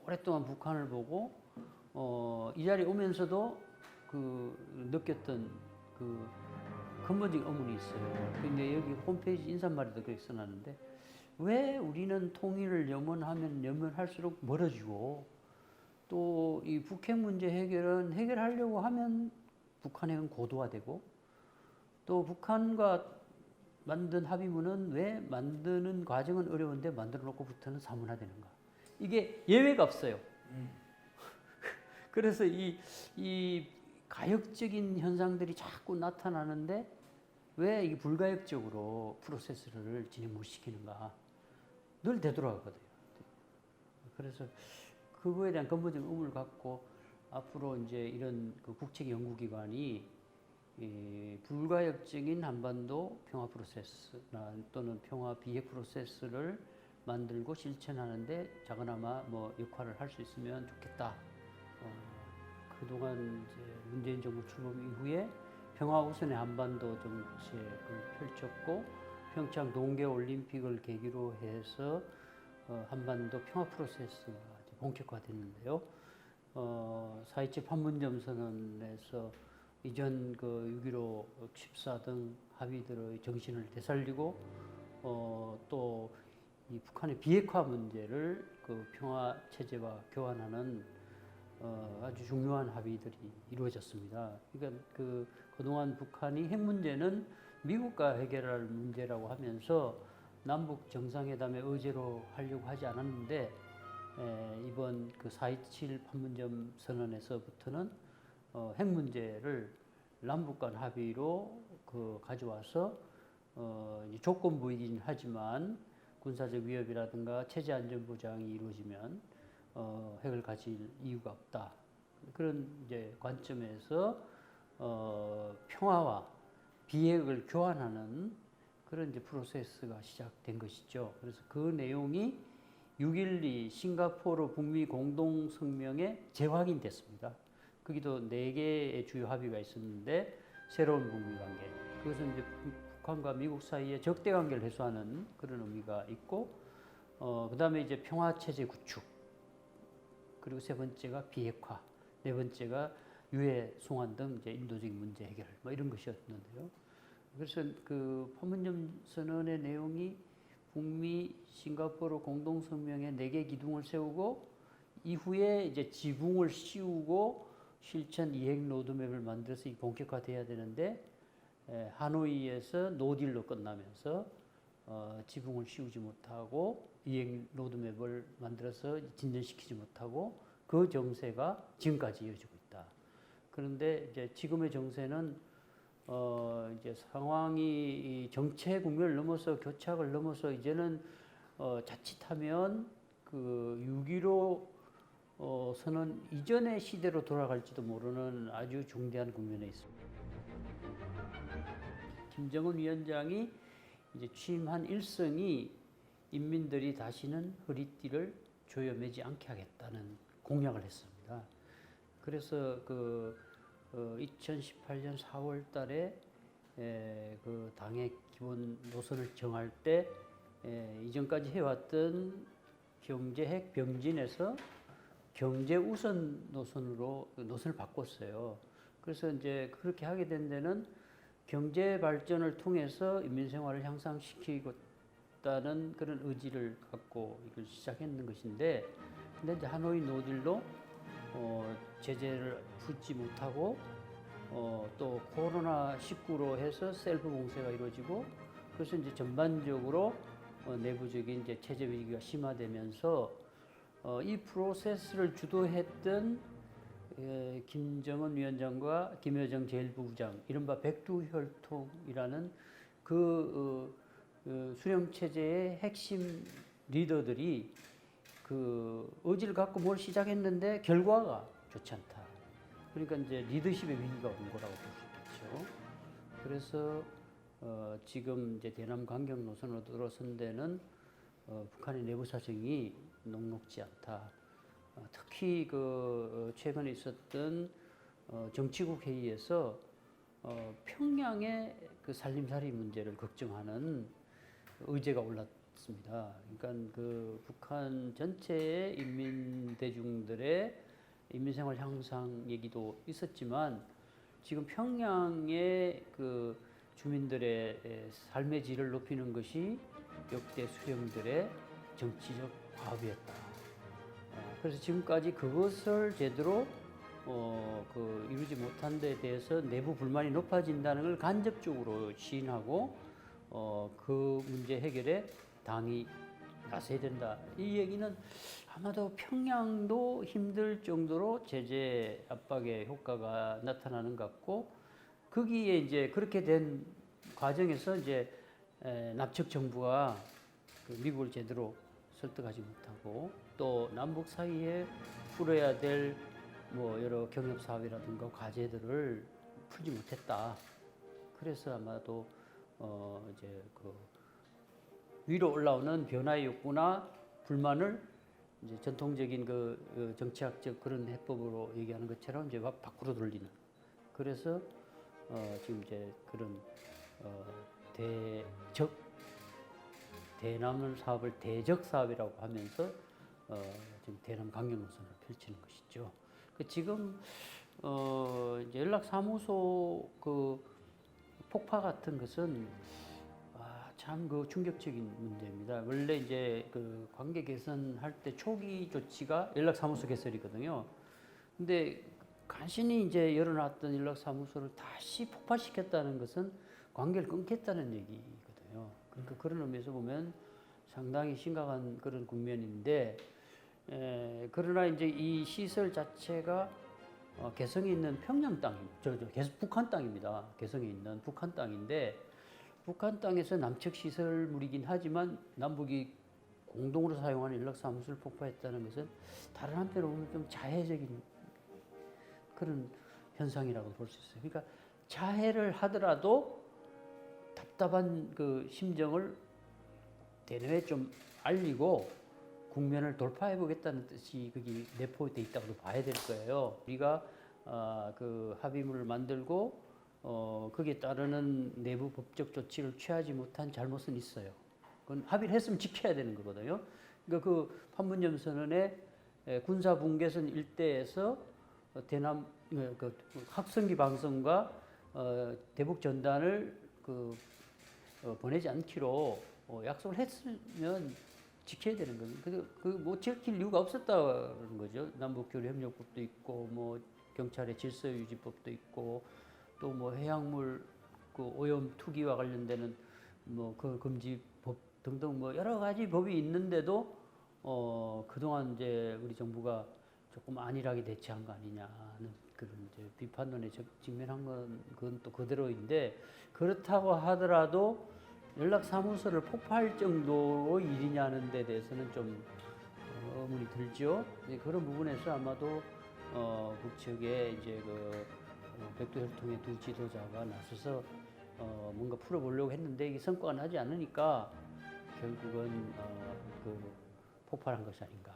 오랫동안 북한을 보고 이 자리에 오면서도 느꼈던 근본적인 의문이 있어요. 근데 여기 홈페이지 인사말에도 그렇게 써놨는데 왜 우리는 통일을 염원하면 염원할수록 멀어지고 또 이 북핵 문제 해결은 해결하려고 하면 북한핵은 고도화되고 또 북한과 만든 합의문은 왜 만드는 과정은 어려운데 만들어 놓고부터는 사문화되는가? 이게 예외가 없어요. 그래서 이 가역적인 현상들이 자꾸 나타나는데 왜 이게 불가역적으로 프로세스를 진행 못 시키는가? 늘 되돌아가거든요. 그래서 그거에 대한 근본적인 의문을 갖고 앞으로 이제 이런 국책 연구기관이 불가역적인 한반도 평화 프로세스나 또는 평화 비핵 프로세스를 만들고 실천하는데 작은아마 뭐 역할을 할 수 있으면 좋겠다. 그동안 이제 문재인 정부 출범 이후에 평화 우선의 한반도 정책을 펼쳤고 평창 동계 올림픽을 계기로 해서 한반도 평화 프로세스가 본격화됐는데요. 4.27 판문점 선언에서 이전 6.15 14 등 합의들의 정신을 되살리고 또 이 북한의 비핵화 문제를 평화 체제와 교환하는 아주 중요한 합의들이 이루어졌습니다. 그러니까 그동안 북한이 핵 문제는 미국과 해결할 문제라고 하면서 남북 정상회담의 의제로 하려고 하지 않았는데 이번 4.27 판문점 선언에서부터는 핵 문제를 남북 간 합의로 가져와서 조건부이긴 하지만 군사적 위협이라든가 체제 안전 보장이 이루어지면 핵을 가질 이유가 없다. 그런 이제 관점에서 평화와 비핵을 교환하는 그런 이제 프로세스가 시작된 것이죠. 그래서 그 내용이 6.12 싱가포르 북미 공동성명에 재확인됐습니다. 거기도 4개의 주요 합의가 있었는데 새로운 북미 관계. 그것은 이제 북한과 미국 사이의 적대 관계를 해소하는 그런 의미가 있고, 그 다음에 이제 평화체제 구축. 그리고 세 번째가 비핵화. 네 번째가 유해 송환 등 이제 인도적인 문제 해결. 뭐 이런 것이었는데요. 그래서 판문점 선언의 내용이 북미 싱가포르 공동성명에 4개 기둥을 세우고 이후에 이제 지붕을 씌우고 실천 이행 로드맵을 만들어서 본격화돼야 되는데 하노이에서 노딜로 끝나면서 지붕을 씌우지 못하고 이행 로드맵을 만들어서 진전시키지 못하고 그 정세가 지금까지 이어지고 있다. 그런데 이제 지금의 정세는 이제 상황이 정체 국면을 넘어서 교착을 넘어서 이제는 자칫하면 6.15 선언 이전의 시대로 돌아갈지도 모르는 아주 중대한 국면에 있습니다. 김정은 위원장이 이제 취임한 일성이 인민들이 다시는 허리띠를 조여매지 않게 하겠다는 공약을 했습니다. 그래서 2018년 4월 달에 당의 기본 노선을 정할 때 이전까지 해왔던 경제핵 병진에서 경제 우선 노선으로 노선을 바꿨어요. 그래서 이제 그렇게 하게 된 데는 경제 발전을 통해서 인민 생활을 향상시키겠다는 그런 의지를 갖고 이걸 시작했는 것인데, 근데 이제 하노이 노딜로 제재를 풀지 못하고 또 코로나19로 해서 셀프 봉쇄가 이루어지고, 그래서 이제 전반적으로 내부적인 이제 체제 위기가 심화되면서 이 프로세스를 주도했던 김정은 위원장과 김여정 제1부부장, 이른바 백두혈통이라는 수령체제의 핵심 리더들이 의지를 갖고 뭘 시작했는데 결과가 좋지 않다. 그러니까 이제 리더십의 위기가 온 거라고 볼 수 있겠죠. 그래서 지금 이제 대남 강경 노선으로 들어선 데는 북한의 내부 사정이 녹록지 않다. 특히 최근에 있었던 정치국 회의에서 평양의 살림살이 문제를 걱정하는 의제가 않습니다. 그러니까 그 북한 전체의 인민 대중들의 인민생활 향상 얘기도 있었지만 지금 평양의 그 주민들의 삶의 질을 높이는 것이 역대 수령들의 정치적 과업이었다. 그래서 지금까지 그것을 제대로 이루지 못한 데 대해서 내부 불만이 높아진다는 걸 간접적으로 시인하고 그 문제 해결에 당이 나서야 된다. 이 얘기는 아마도 평양도 힘들 정도로 제재 압박의 효과가 나타나는 것 같고 거기에 이제 그렇게 된 과정에서 이제 남측 정부가 그 미국을 제대로 설득하지 못하고 또 남북 사이에 풀어야 될 뭐 여러 경협 사업이라든가 과제들을 풀지 못했다. 그래서 아마도 이제 그 위로 올라오는 변화의 욕구나 불만을 이제 전통적인 그 정치학적 그런 해법으로 얘기하는 것처럼 이제 막 밖으로 돌리는. 그래서 지금 이제 그런 대남을 사업을 대적 사업이라고 하면서 지금 대남 강경 노선을 펼치는 것이죠. 지금 이제 연락사무소 그 폭파 같은 것은 참 그 충격적인 문제입니다. 원래 이제 그 관계 개선할 때 초기 조치가 연락사무소 개설이거든요. 근데 간신히 이제 열어놨던 연락사무소를 다시 폭파시켰다는 것은 관계를 끊겠다는 얘기거든요. 그러니까 그런 의미에서 보면 상당히 심각한 그런 국면인데, 그러나 이제 이 시설 자체가 개성이 있는 평양 땅, 북한 땅입니다. 개성이 있는 북한 땅인데, 북한 땅에서 남측 시설물이긴 하지만 남북이 공동으로 사용하는 연락사무소를 폭파했다는 것은 다른 한편으로 보면 좀 자해적인 그런 현상이라고 볼 수 있어요. 그러니까 자해를 하더라도 답답한 그 심정을 대내에 좀 알리고 국면을 돌파해 보겠다는 뜻이 거기 내포되어 있다고 봐야 될 거예요. 우리가 그 합의문을 만들고 거기에 따르는 내부 법적 조치를 취하지 못한 잘못은 있어요. 그건 합의를 했으면 지켜야 되는 거거든요. 그러니까 그 판문점 선언의 군사 분계선 일대에서 대남 그 확성기 방송과 대북 전단을 그 보내지 않기로 약속을 했으면 지켜야 되는 거죠. 그뭐 지킬 이유가 없었다는 거죠. 남북교류 협력법도 있고 뭐 경찰의 질서유지법도 있고 또 뭐 해양물 그 오염 투기와 관련되는 뭐 그 금지법 등등 뭐 여러 가지 법이 있는데도 그동안 이제 우리 정부가 조금 안일하게 대처한 거 아니냐는 그런 이제 비판론에 직면한 그건 또 그대로인데, 그렇다고 하더라도 연락사무소를 폭파할 정도의 일이냐는 데 대해서는 좀 의문이 들죠. 그런 부분에서 아마도 북측에 이제 그 백두혈통의 두 지도자가 나서서 뭔가 풀어보려고 했는데 이게 성과가 나지 않으니까 결국은 그 폭발한 것이 아닌가.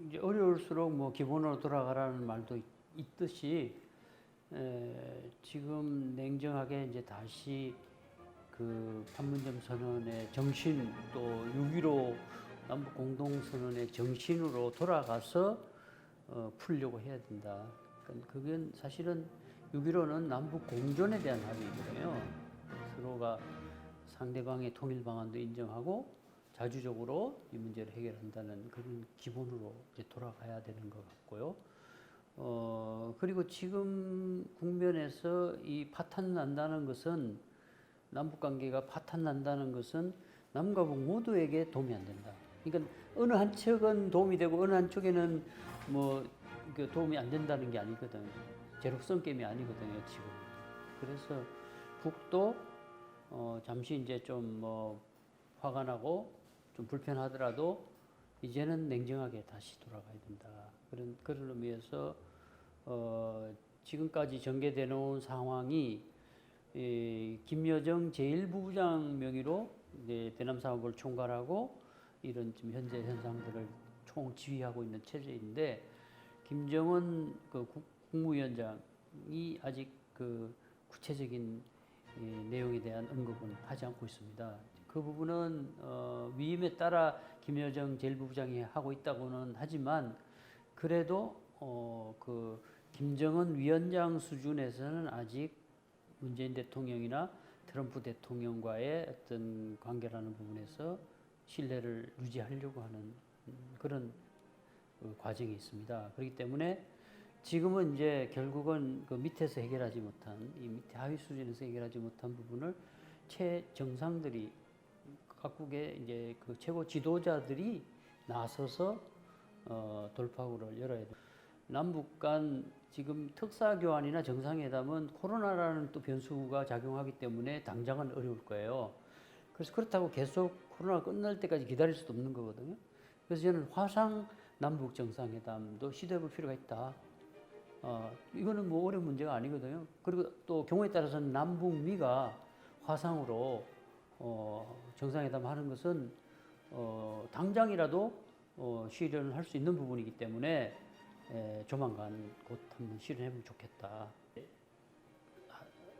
이제 어려울수록 뭐 기본으로 돌아가라는 말도 있듯이 지금 냉정하게 이제 다시 그 판문점 선언의 정신 또 6.15 남북 공동선언의 정신으로 돌아가서 풀려고 해야 된다. 그러니까 그건 사실은 6.15는 남북 공존에 대한 합의거든요. 서로가 상대방의 통일 방안도 인정하고 자주적으로 이 문제를 해결한다는 그런 기본으로 이제 돌아가야 되는 것 같고요. 그리고 지금 국면에서 이 파탄 난다는 것은 남북 관계가 파탄 난다는 것은 남과 북 모두에게 도움이 안 된다. 그러니까 어느 한쪽은 도움이 되고 어느 한쪽에는 뭐 도움이 안 된다는 게 아니거든. 제로섬 게임이 아니거든요, 지금. 그래서 북도 잠시 이제 좀 뭐 화가 나고 좀 불편하더라도 이제는 냉정하게 다시 돌아가야 된다. 그런 의미에서 지금까지 전개되어 놓은 상황이 김여정 제1부부장 명의로 이제 대남 사업을 총괄하고 이런 지금 현재 현상들을 총지휘하고 있는 체제인데, 김정은 그 국무위원장이 아직 그 구체적인 내용에 대한 언급은 하지 않고 있습니다. 그 부분은 위임에 따라 김여정 제1부부장이 하고 있다고는 하지만 그래도 그 김정은 위원장 수준에서는 아직 문재인 대통령이나 트럼프 대통령과의 어떤 관계라는 부분에서 신뢰를 유지하려고 하는 그런 과정이 있습니다. 그렇기 때문에 지금은 이제 결국은 그 밑에서 해결하지 못한 이 밑에 하위 수준에서 해결하지 못한 부분을 최정상들이 각국의 이제 그 최고 지도자들이 나서서 돌파구를 열어야 돼. 남북 간 지금 특사 교환이나 정상회담은 코로나라는 또 변수가 작용하기 때문에 당장은 어려울 거예요. 그래서 그렇다고 계속 코로나가 끝날 때까지 기다릴 수도 없는 거거든요. 그래서 저는 화상 남북 정상회담도 시도해 볼 필요가 있다. 이거는 뭐 어려운 문제가 아니거든요. 그리고 또 경우에 따라서는 남북미가 화상으로 정상회담 하는 것은 당장이라도 실현을 할 수 있는 부분이기 때문에 조만간 곧 한번 실현해보면 좋겠다.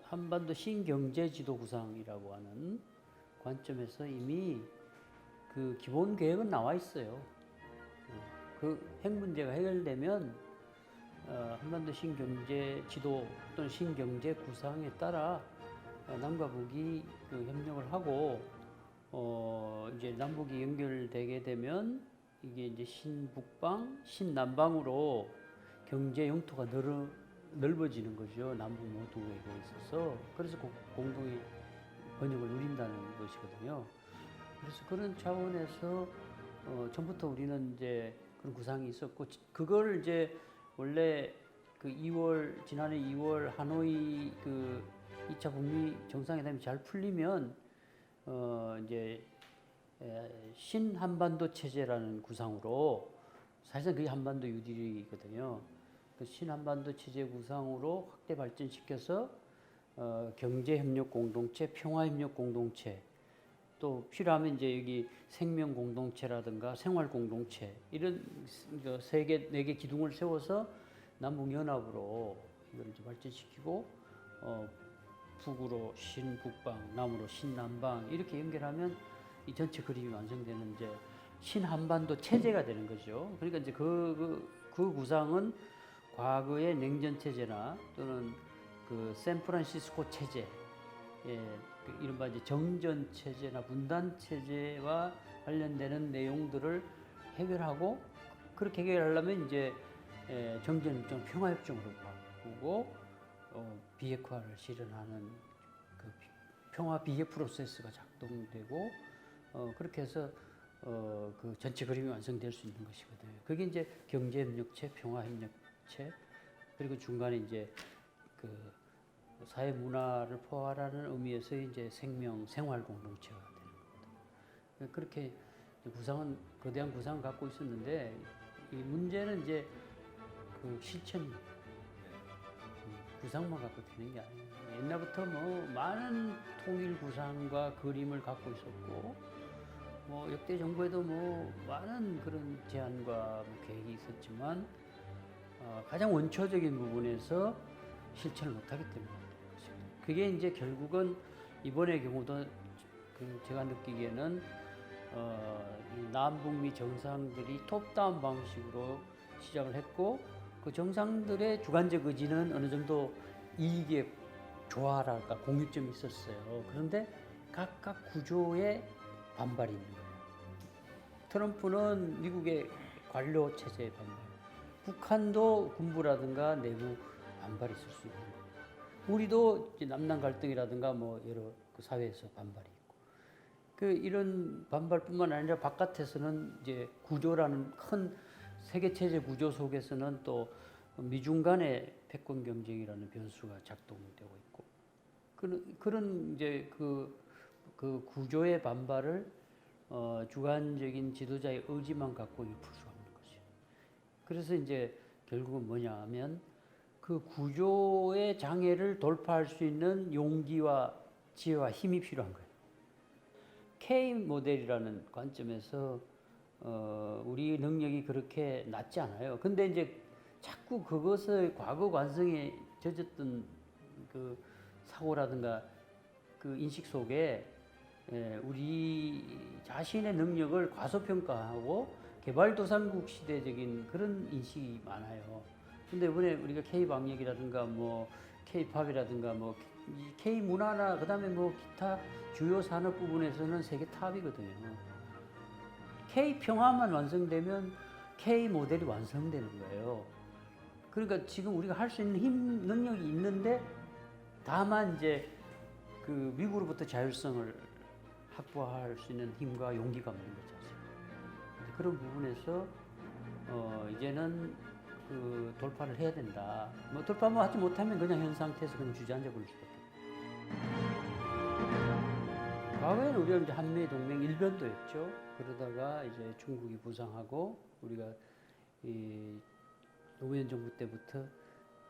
한반도 신경제지도 구상이라고 하는 관점에서 이미 그 기본 계획은 나와 있어요. 그 핵 문제가 해결되면 한반도 신경제 지도 또는 신경제 구상에 따라 남과 북이 그 협력을 하고 이제 남북이 연결되게 되면 이게 이제 신북방, 신남방으로 경제 영토가 넓어지는 거죠. 남북 모두에게 있어서. 그래서 공동의 번영을 누린다는 것이거든요. 그래서 그런 차원에서 처음부터 우리는 이제 그런 구상이 있었고, 그걸 이제 원래 그 지난해 2월 하노이 그 2차 북미 정상회담이 잘 풀리면 이제 신한반도 체제라는 구상으로, 사실상 그게 한반도 유딜이거든요. 그 신한반도 체제 구상으로 확대 발전시켜서 경제협력 공동체, 평화협력 공동체, 또 필요하면 이제 여기 생명 공동체라든가 생활 공동체, 이런 세 개, 네 개 기둥을 세워서 남북 연합으로 이걸 이제 발전시키고 북으로 신북방, 남으로 신남방 이렇게 연결하면 이 전체 그림이 완성되는 이제 신한반도 체제가 되는 거죠. 그러니까 이제 그 구상은 과거의 냉전 체제나 또는 그 샌프란시스코 체제, 그 이른바 이제 정전 체제나 분단 체제와 관련되는 내용들을 해결하고, 그렇게 해결하려면 이제 정전협정 평화협정으로 바꾸고 비핵화를 실현하는 그 평화 비핵 프로세스가 작동되고 그렇게 해서 그 전체 그림이 완성될 수 있는 것이거든요. 그게 이제 경제협력체, 평화협력체, 그리고 중간에 이제 그 사회 문화를 포괄하는 의미에서 이제 생활 공동체가 되는 겁니다. 그렇게 구상은 거대한 구상을 갖고 있었는데, 이 문제는 이제 그 실천, 구상만 갖고 되는 게 아니에요. 옛날부터 뭐 많은 통일 구상과 그림을 갖고 있었고, 뭐 역대 정부에도 뭐 많은 그런 제안과 뭐 계획이 있었지만 가장 원초적인 부분에서 실천을 못하기 때문에 그게 이제 결국은 이번의 경우도 제가 느끼기에는 이 남북미 정상들이 톱다운 방식으로 시작을 했고, 그 정상들의 주관적 의지는 어느 정도 이익의 조화랄까 공유점이 있었어요. 그런데 각각 구조에 반발이 있는 거예요. 트럼프는 미국의 관료 체제의 반발, 북한도 군부라든가 내부 반발이 있을 수 있는 거예요. 우리도 남남 갈등이라든가 뭐 여러 그 사회에서 반발이 있고, 그 이런 반발뿐만 아니라 바깥에서는 이제 구조라는 큰 세계 체제 구조 속에서는 또 미중 간의 패권 경쟁이라는 변수가 작동되고 있고, 그런 이제 그 구조의 반발을 주관적인 지도자의 의지만 갖고 풀 수 없는 거죠. 그래서 이제 결국은 뭐냐 하면 그 구조의 장애를 돌파할 수 있는 용기와 지혜와 힘이 필요한 거예요. K 모델이라는 관점에서 우리 능력이 그렇게 낮지 않아요. 근데 이제 자꾸 그것을 과거 관성에 젖었던 그 사고라든가 그 인식 속에 우리 자신의 능력을 과소평가하고 개발도상국 시대적인 그런 인식이 많아요. 근데 이번에 우리가 K-방역이라든가 뭐 K-팝이라든가 뭐 K-문화나 그다음에 뭐 기타 주요 산업 부분에서는 세계 탑이거든요. K-평화만 완성되면 K-모델이 완성되는 거예요. 그러니까 지금 우리가 할 수 있는 힘, 능력이 있는데 다만 이제 그 미국으로부터 자율성을 확보할 수 있는 힘과 용기가 없는 거죠. 그런 부분에서 이제는 그 돌파를 해야 된다. 뭐 돌파만 하지 못하면 그냥 현 상태에서 그냥 주저앉아 버릴 수밖에 없어요. 과거에는 우리가 이제 한미 동맹 일변도였죠. 그러다가 이제 중국이 부상하고 우리가 이 노무현 정부 때부터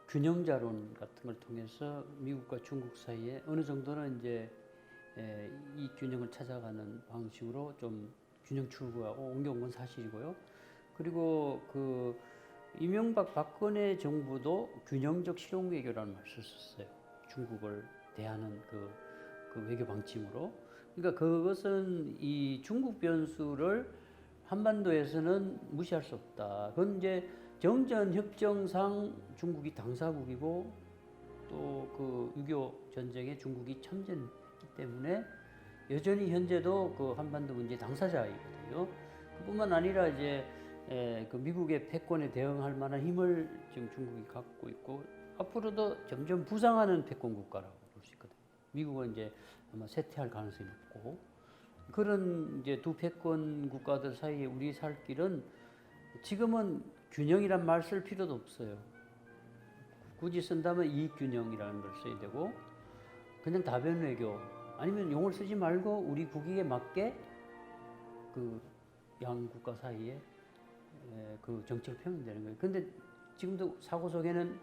균형자론 같은 걸 통해서 미국과 중국 사이에 어느 정도는 이제 이 균형을 찾아가는 방식으로 좀 균형 추구하고 옮겨온 건 사실이고요. 그리고 그 이명박 박근혜 정부도 균형적 실용 외교라는 말을 썼어요. 중국을 대하는 그 외교 방침으로. 그러니까 그것은 이 중국 변수를 한반도에서는 무시할 수 없다. 그건 이제 정전 협정상 중국이 당사국이고 또 그 6.25 전쟁에 중국이 참전했기 때문에 여전히 현재도 그 한반도 문제 당사자이거든요. 그뿐만 아니라 이제 그 미국의 패권에 대응할 만한 힘을 지금 중국이 갖고 있고 앞으로도 점점 부상하는 패권 국가라고 볼 수 있거든요. 미국은 이제 아마 쇠퇴할 가능성이 높고 그런 이제 두 패권 국가들 사이에 우리 살 길은 지금은 균형이란 말 쓸 필요도 없어요. 굳이 쓴다면 이익균형이라는 걸 써야 되고 그냥 다변 외교 아니면 용어를 쓰지 말고 우리 국익에 맞게 그 양 국가 사이에 그 정책을 펴면 되는 거예요. 근데 지금도 사고 속에는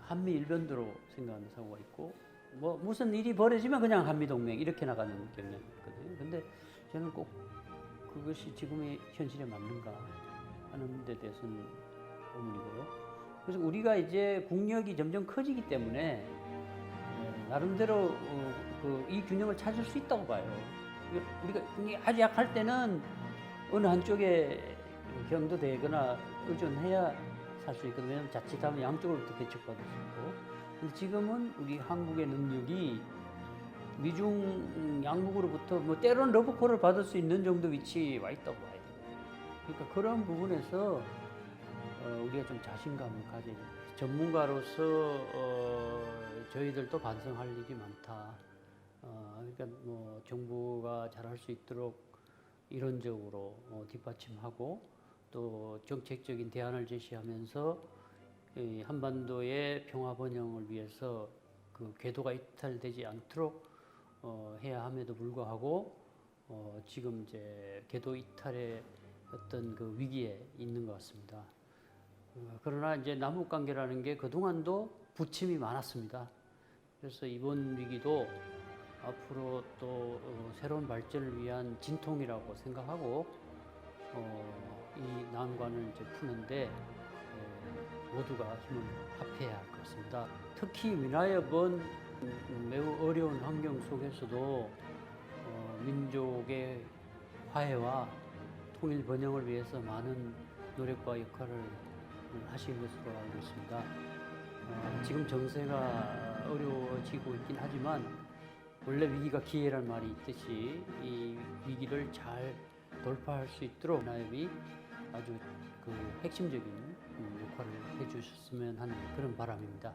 한미 일변도로 생각하는 사고가 있고 뭐 무슨 일이 벌어지면 그냥 한미 동맹 이렇게 나가는 경향이 있거든요. 근데 저는 꼭 그것이 지금의 현실에 맞는가 하는 데 대해서는 의문이고요. 그래서 우리가 이제 국력이 점점 커지기 때문에 나름대로 이 균형을 찾을 수 있다고 봐요. 우리가 아주 약할 때는 어느 한쪽에 경도되거나 의존해야 살 수 있거든요. 왜냐하면 자칫하면 양쪽으로부터 배척받을 수 있고. 근데 지금은 우리 한국의 능력이 미중 양국으로부터 뭐 때로는 러브콜을 받을 수 있는 정도 위치에 와 있다고 봐야 돼요. 그러니까 그런 부분에서 우리가 좀 자신감을 가져야 돼요. 전문가로서 저희들도 반성할 일이 많다. 그러니까 뭐 정부가 잘할 수 있도록 이론적으로 뒷받침하고 또 정책적인 대안을 제시하면서 이 한반도의 평화 번영을 위해서 그 궤도가 이탈되지 않도록 해야 함에도 불구하고 지금 이제 궤도 이탈의 어떤 그 위기에 있는 것 같습니다. 그러나 이제 남북 관계라는 게 그동안도 부침이 많았습니다. 그래서 이번 위기도 앞으로 또 새로운 발전을 위한 진통이라고 생각하고 이 난관을 이제 푸는데 모두가 힘을 합해야 할 것 같습니다. 특히 위나협은 매우 어려운 환경 속에서도 민족의 화해와 통일 번영을 위해서 많은 노력과 역할을 하신 것으로 알고 있습니다. 지금 정세가 어려워지고 있긴 하지만 원래 위기가 기회란 말이 있듯이 이 위기를 잘 돌파할 수 있도록 위나협이 아주 그 핵심적인 역할을 해주셨으면 하는 그런 바람입니다.